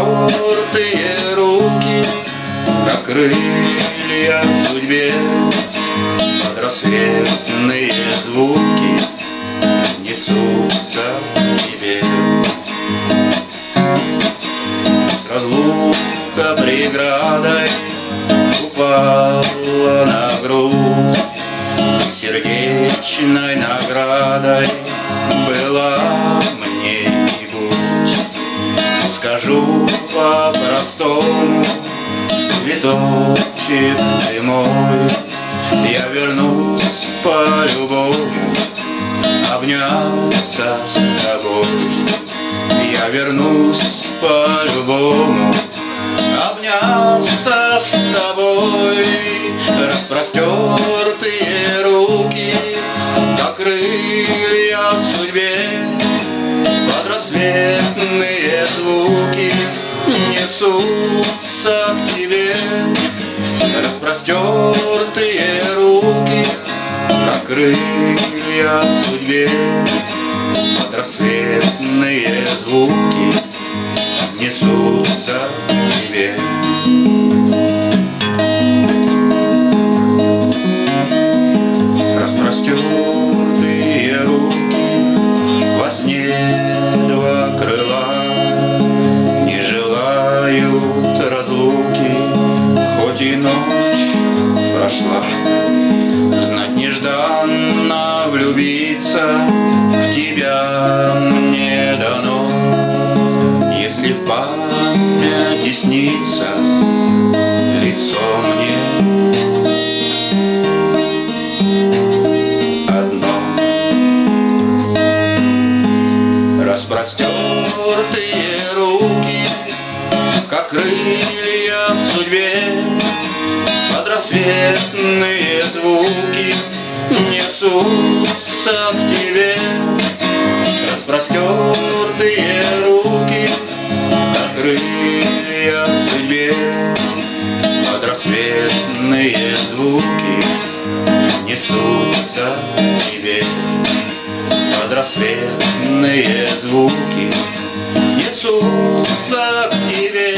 распростертые руки, как крылья в судьбе, под рассветные звуки несутся к тебе. С разлука преградой упала на грудь, сердечной наградой была мне и будь. Скажу по-простому, цветочек ты мой, я вернусь по-любому обняться с тобой. Я вернусь по-любому обняться с тобой. Распростертые руки, как крылья в судьбе, под рассветные звуки несутся к тебе. Распростертые руки, как крылья в судьбе, под рассветные звуки несутся к тебе. Распростертые руки, во сне два крыла не желают разлуки, хоть и ночь прошла. Знать нежданно влюбиться в тебя мне дано, если в памяти снится лицо мне одно. Распростертые руки, как крылья в судьбе, под рассветные звуки несутся к тебе. Распростертые руки, как крылья в судьбе, под рассветные звуки несутся к тебе. Под рассветные звуки несутся к тебе.